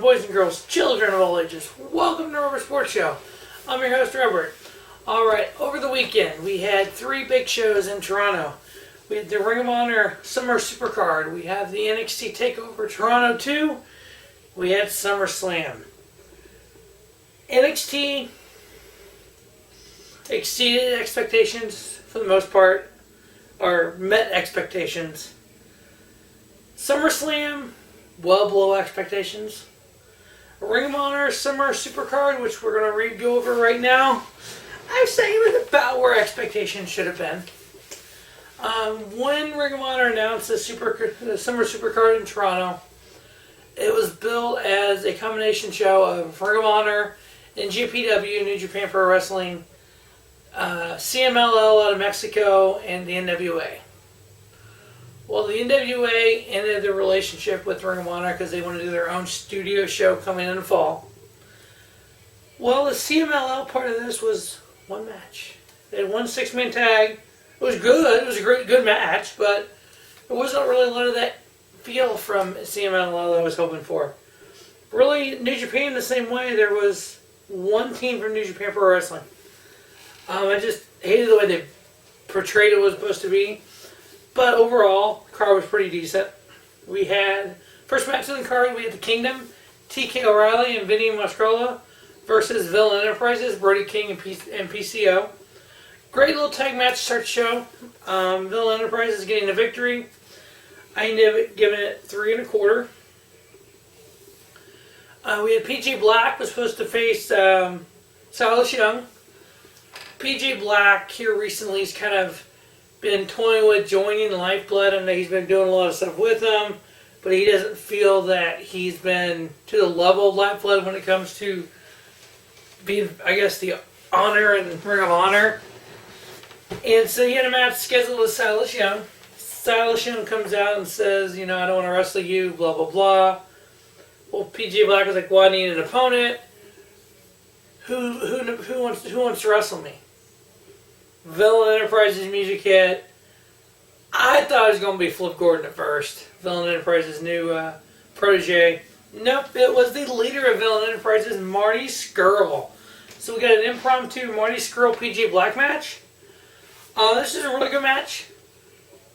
Boys and girls, children of all ages, welcome to Robert Sports Show. I'm your host, Robert. Alright, over the weekend, we had 3 big shows in Toronto. We had the Ring of Honor Summer Supercard, we have the NXT TakeOver Toronto 2, we had SummerSlam. NXT exceeded expectations for the most part, or met expectations. SummerSlam, well below expectations. Ring of Honor Summer Supercard, which we're going to go over right now, I would say it was about where expectations should have been. When Ring of Honor announced the Summer Supercard in Toronto, it was billed as a combination show of Ring of Honor, NJPW, New Japan Pro Wrestling, CMLL out of Mexico, and the NWA. Well, the NWA ended their relationship with Ring of Honor because they want to do their own studio show coming in the fall. Well, the CMLL part of this was one match. They had one 6-man tag. It was good. It was a good match, but there wasn't really a lot of that feel from CMLL that I was hoping for. Really, New Japan the same way. There was one team from New Japan Pro Wrestling. I just hated the way they portrayed it was supposed to be. But overall, the card was pretty decent. We had, first match of the card, we had the Kingdom, TK O'Reilly and Vinny Mastrola versus Whelen Enterprises, Brody King and PCO. Great little tag match to start the show. Whelen Enterprises getting the victory. I ended up giving it 3 1/4. We had PJ Black was supposed to face Silas Young. PJ Black here recently has kind of been toying with joining Lifeblood. I know he's been doing a lot of stuff with them, but he doesn't feel that he's been to the level of Lifeblood when it comes to being, I guess, the Honor and Ring of Honor. And so he had a match scheduled with Silas Young. Silas Young comes out and says, I don't want to wrestle you, blah, blah, blah. Well, PJ Black was like, well, I need an opponent. Who wants to wrestle me? Whelen Enterprises music hit. I thought it was going to be Flip Gordon at first. Whelen Enterprises' new protege. Nope, it was the leader of Whelen Enterprises, Marty Scurll. So we got an impromptu Marty Scurll PJ Black match. This is a really good match.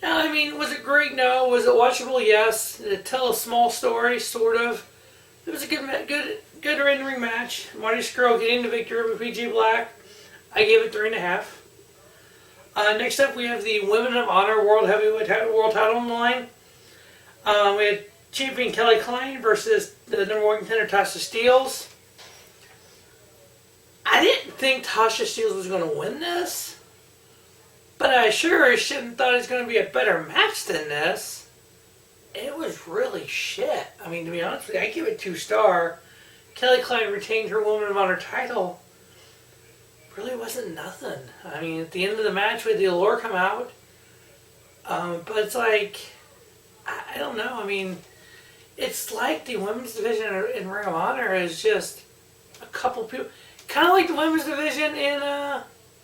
I mean, was it great? No. Was it watchable? Yes. Did it tell a small story? Sort of. It was a good in-ring match. Marty Scurll getting the victory over PJ Black. I gave it 3 1/2. Next up, we have the Women of Honor World Heavyweight World Title on the line. We had champion Kelly Klein versus the #1 contender Tasha Steelz. I didn't think Tasha Steelz was going to win this, but I sure shouldn't thought it was going to be a better match than this. It was really shit. I mean, to be honest with you, I give it 2-star. Kelly Klein retained her Women of Honor title. Really wasn't nothing. I mean, at the end of the match, we had the Allure come out. But it's like, I don't know. I mean, it's like the women's division in Ring of Honor is just a couple people. Kind of like the women's division in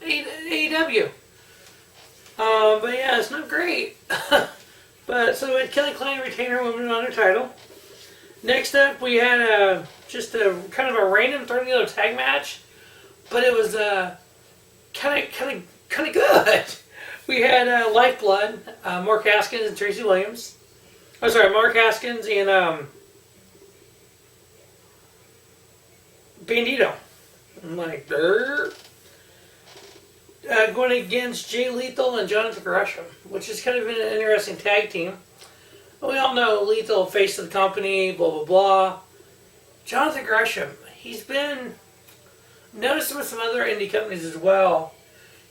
AEW. But yeah, it's not great. But so we had Kelly Klein retain her Women of Honor title. Next up, we had just a kind of a random throw together tag match. But it was kind of good. We had Lifeblood, Mark Haskins and Tracy Williams. Oh, sorry, Mark Haskins and Bandito. I'm like, going against Jay Lethal and Jonathan Gresham, which has kind of been an interesting tag team. We all know Lethal, face of the company, blah, blah, blah. Jonathan Gresham, he's been noticed with some other indie companies as well.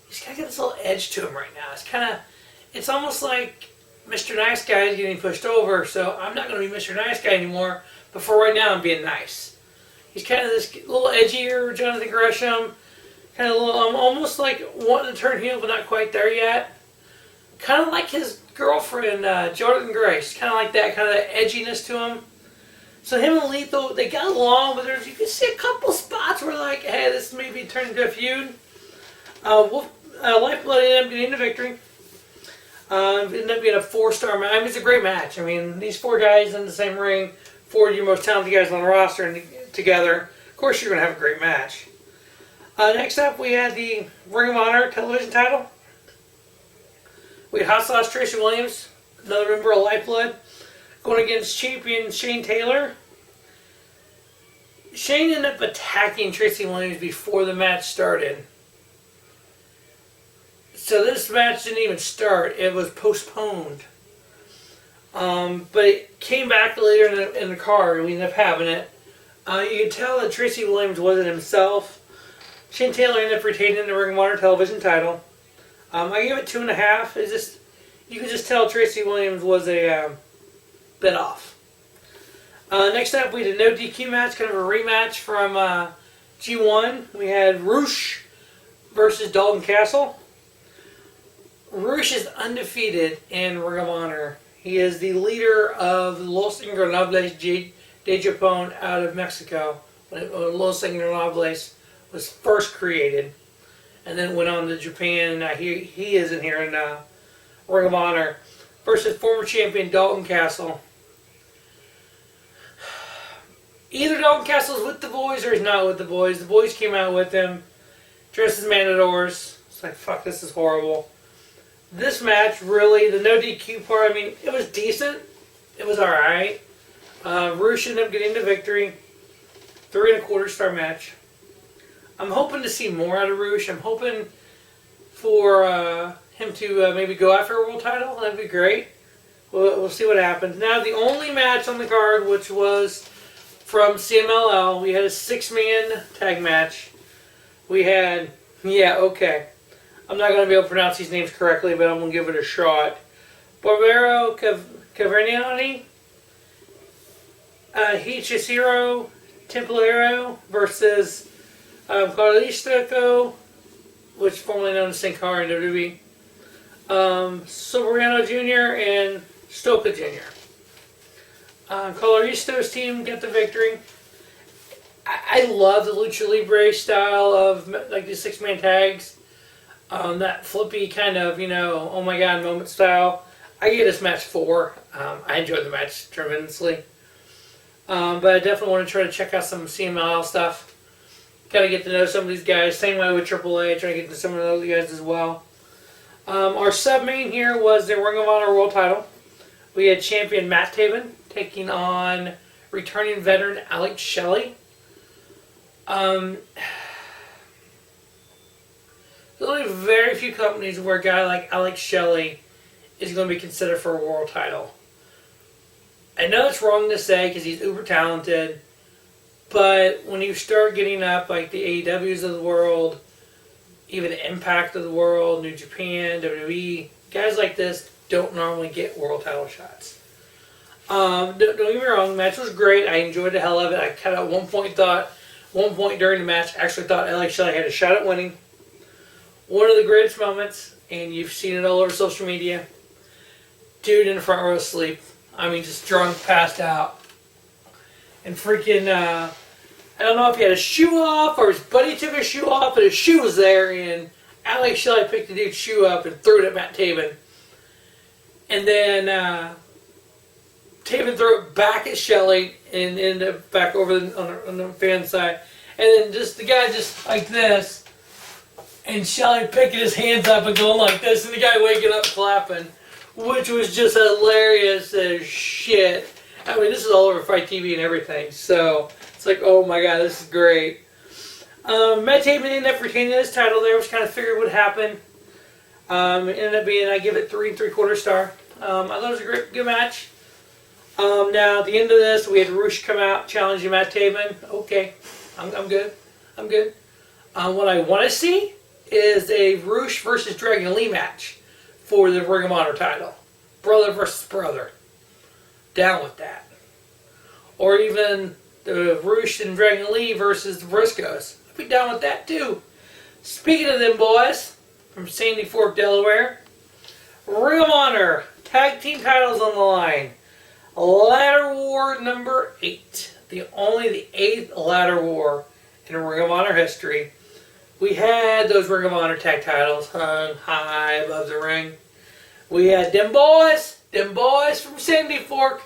He's kind of got this little edge to him right now. It's almost like Mr. Nice Guy is getting pushed over, so I'm not going to be Mr. Nice Guy anymore. But for right now, I'm being nice. He's kind of this little edgier Jonathan Gresham, kind of a little, almost like wanting to turn heel, but not quite there yet. Kind of like his girlfriend, Jordan Grace. Kind of like that, kind of that edginess to him. So him and Lethal, they got along, but you can see a couple spots where like, hey, this maybe turned into a feud. Lifeblood ended up getting the victory. It ended up being a 4-star match. I mean, it's a great match. I mean, these 4 guys in the same ring, 4 of your most talented guys on the roster and together. Of course, you're going to have a great match. Next up, we had the Ring of Honor television title. We had Hot Sauce Tracy Williams, another member of Lifeblood, going against champion Shane Taylor. Shane ended up attacking Tracy Williams before the match started. So this match didn't even start. It was postponed. But it came back later in the card, and we ended up having it. You can tell that Tracy Williams wasn't himself. Shane Taylor ended up retaining the Ring of Honor television title. I gave it 2.5. It's just, you can just tell Tracy Williams was a bit off. Next up, we had a no DQ match, kind of a rematch from G1. We had Roosh versus Dalton Castle. Roosh is undefeated in Ring of Honor. He is the leader of Los Ingobernables de Japón out of Mexico. When Los Ingobernables was first created. And then went on to Japan. Now he is in here in Ring of Honor. Versus former champion Dalton Castle. Either Dalton Castle is with the boys or he's not with the boys. The boys came out with him. Dressed as matadors. It's like, fuck, this is horrible. This match, really, the no DQ part, I mean, it was decent. It was alright. Roosh ended up getting the victory. 3.25-star match. I'm hoping to see more out of Roosh. I'm hoping for him to maybe go after a world title. That'd be great. We'll see what happens. Now, the only match on the card, which was from CMLL, we had a 6-man tag match. We had, I'm not going to be able to pronounce these names correctly, but I'm going to give it a shot. Barbaro Caverniani, Hichisiro Templero versus Carlistico, which is formerly known as Sin Cara in WWE. Soberano Jr. and Stoka Jr. Coloristo's team get the victory. I love the Lucha Libre style of like the 6-man tags. That flippy kind of, oh my god moment style. I gave this match 4. I enjoyed the match tremendously. But I definitely want to try to check out some CMLL stuff. Got to get to know some of these guys. Same way with AAA. Trying to get to some of those guys as well. Our sub-main here was the Ring of Honor World title. We had champion Matt Taven taking on returning veteran Alex Shelley. There's only very few companies where a guy like Alex Shelley is going to be considered for a world title. I know it's wrong to say because he's uber talented, but when you start getting up like the AEWs of the world, even Impact of the world, New Japan, WWE, guys like this don't normally get world title shots. Don't get me wrong, the match was great. I enjoyed the hell of it. I kind of at one point during the match, actually thought Alex Shelley had a shot at winning. One of the greatest moments, and you've seen it all over social media. Dude in the front row asleep. I mean, just drunk, passed out. And freaking, I don't know if he had a shoe off or his buddy took his shoe off, but his shoe was there, and Alex Shelley picked the dude's shoe up and threw it at Matt Taven. And then Taven threw it back at Shelley and ended up back over on the fan side. And then just the guy just like this, and Shelley picking his hands up and going like this, and the guy waking up clapping, which was just hilarious as shit. I mean, this is all over Fight TV and everything, so it's like, oh my god, this is great. Matt Taven ended up retaining his title there, which kind of figured would happen. It ended up being, I give it 3.75 star. I thought it was a good match. Now, at the end of this, we had Roosh come out challenging Matt Taven. Okay, I'm good. I'm good. What I want to see is a Roosh versus Dragon Lee match for the Ring of Honor title. brother versus brother. Down with that. Or even the Roosh and Dragon Lee versus the Briscoes. I'd be down with that too. Speaking of them boys, from Sandy Fork, Delaware, Ring of Honor tag team titles on the line. Ladder War number 8. The 8th ladder war in Ring of Honor history. We had those Ring of Honor tag titles hung high above the ring. We had them boys from Sandy Fork,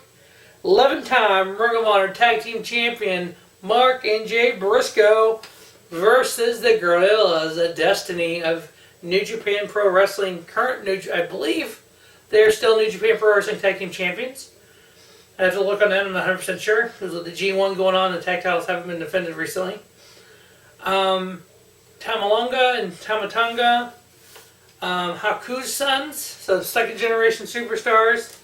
11-time Ring of Honor tag team champion Mark and Jay Briscoe versus the Gorillas, the destiny of New Japan Pro Wrestling. I believe they're still New Japan Pro Wrestling tag team champions. I have to look on that. I'm not 100% sure because with the G1 going on, the tag titles haven't been defended recently. Tamalonga and Tamatanga, Haku's sons, so second generation superstars.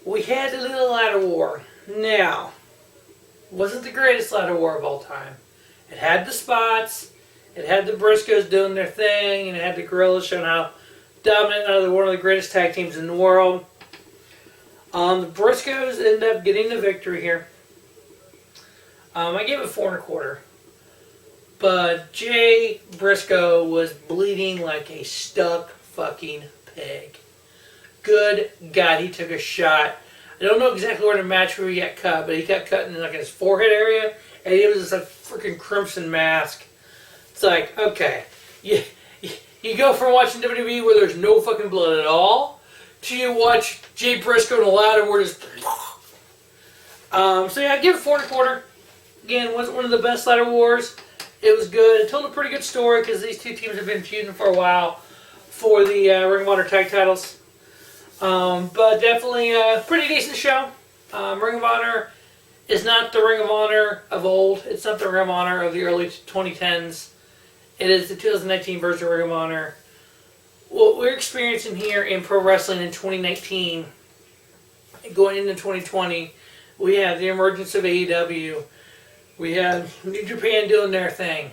We had a little ladder war. Now, wasn't the greatest ladder war of all time. It had the spots, it had the Briscoes doing their thing, and it had the Gorillas showing how dominant they're one of the greatest tag teams in the world. The Briscoes ended up getting the victory here. I gave it 4.25. But Jay Briscoe was bleeding like a stuck fucking pig. Good God, he took a shot. I don't know exactly where the match where he got cut, but he got cut in like his forehead area, and it was this like freaking crimson mask. It's like, okay, you go from watching WWE where there's no fucking blood at all, to you watch Jay Briscoe in a ladder where there's... So yeah, I give it 4.25. Again, wasn't one of the best ladder wars. It was good. It told a pretty good story because these two teams have been feuding for a while for the Ring of Honor tag titles. But definitely a pretty decent show. Ring of Honor is not the Ring of Honor of old. It's not the Ring of Honor of the early 2010s. It is the 2019 version of Ring of Honor. What we're experiencing here in pro wrestling in 2019, going into 2020, we have the emergence of AEW. We have New Japan doing their thing.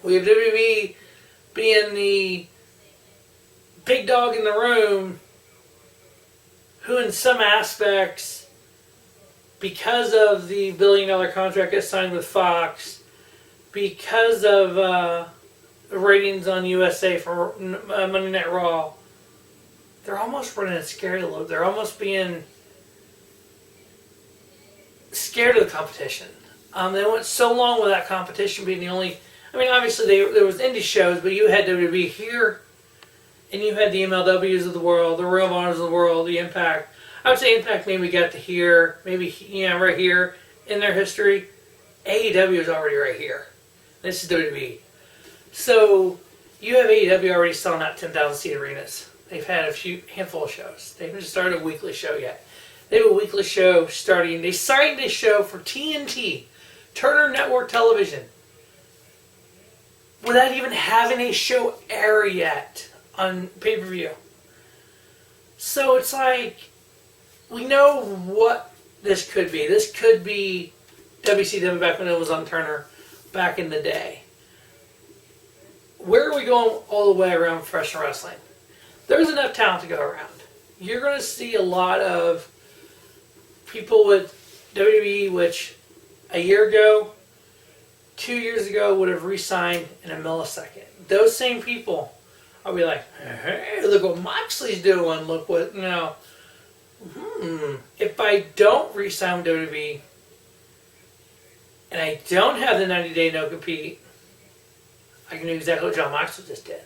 We have WWE being the big dog in the room, who in some aspects, because of the billion-dollar contract that's signed with Fox, because of the ratings on USA for Monday Night Raw, they're almost running a scary look. They're almost being scared of the competition. They went so long with that competition being the only... I mean, obviously there was indie shows, but you had WWE here, and you had the MLWs of the world, the Real Honors of the world, the Impact. I would say Impact maybe got to here, maybe right here in their history. AEW is already right here. This is WWE. So you have AEW already selling out 10,000 seat arenas. They've had handful of shows. They haven't started a weekly show yet. They have a weekly show starting. They signed a show for TNT, Turner Network Television, without even having a show air yet on pay-per-view. So it's like, we know what this could be. This could be WCW back when it was on Turner back in the day. Where are we going all the way around professional wrestling? There's enough talent to go around. You're going to see a lot of people with WWE, which a year ago, 2 years ago, would have re-signed in a millisecond. Those same people will be like, hey, look what Moxley's doing. Look what, If I don't re-sign with WWE, and I don't have the 90-day no-compete, I can do exactly what John Moxley just did.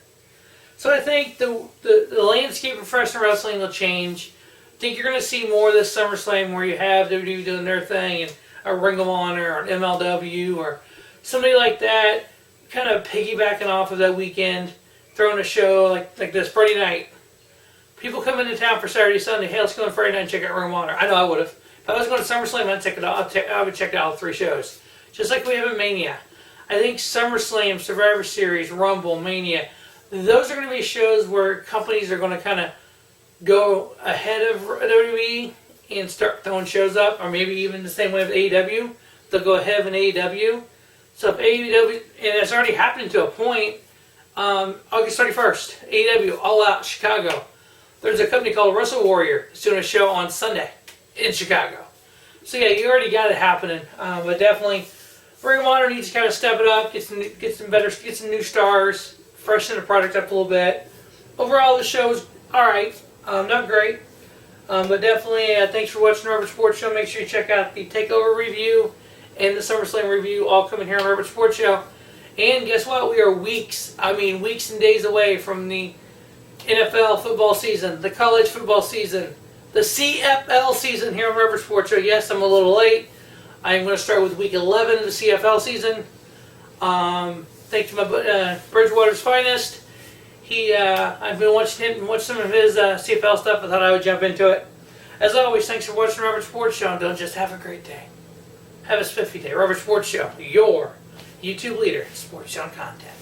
So I think the landscape of professional wrestling will change. I think you're going to see more of this SummerSlam where you have WWE doing their thing and a Ring of Honor or an MLW or somebody like that kind of piggybacking off of that weekend, throwing a show like this Friday night. People come into town for Saturday, Sunday. Hey, let's go on Friday night and check out Ring of Honor. I know I would have. If I was going to SummerSlam, I'd check it out. I would check out all 3 shows. Just like we have in Mania. I think SummerSlam, Survivor Series, Rumble, Mania, those are going to be shows where companies are going to kind of go ahead of WWE and start throwing shows up, or maybe even the same way with AEW. They'll go ahead of an AEW. So if AEW, and it's already happening to a point, August 31st, AEW, All Out, Chicago. there's a company called Russell Warrior that's doing a show on Sunday in Chicago. So yeah, you already got it happening. But definitely, Ring of Honor needs to kind of step it up, get some new stars, freshen the product up a little bit. Overall, the show's all right, not great, but definitely thanks for watching the Rubber Sports Show. Make sure you check out the Takeover review and the SummerSlam review, all coming here on Rubber Sports Show. And guess what? We are weeks and days away from the NFL football season, the college football season, the CFL season here on Rubber Sports Show. Yes, I'm a little late. I'm going to start with Week 11 of the CFL season. Thanks to my Bridgewater's finest. I've been watching him, watched some of his CFL stuff. I thought I would jump into it. As always, thanks for watching Rubber Sports Show. And don't just have a great day. Have a spiffy day. Rubber Sports Show, your YouTube leader in sports show content.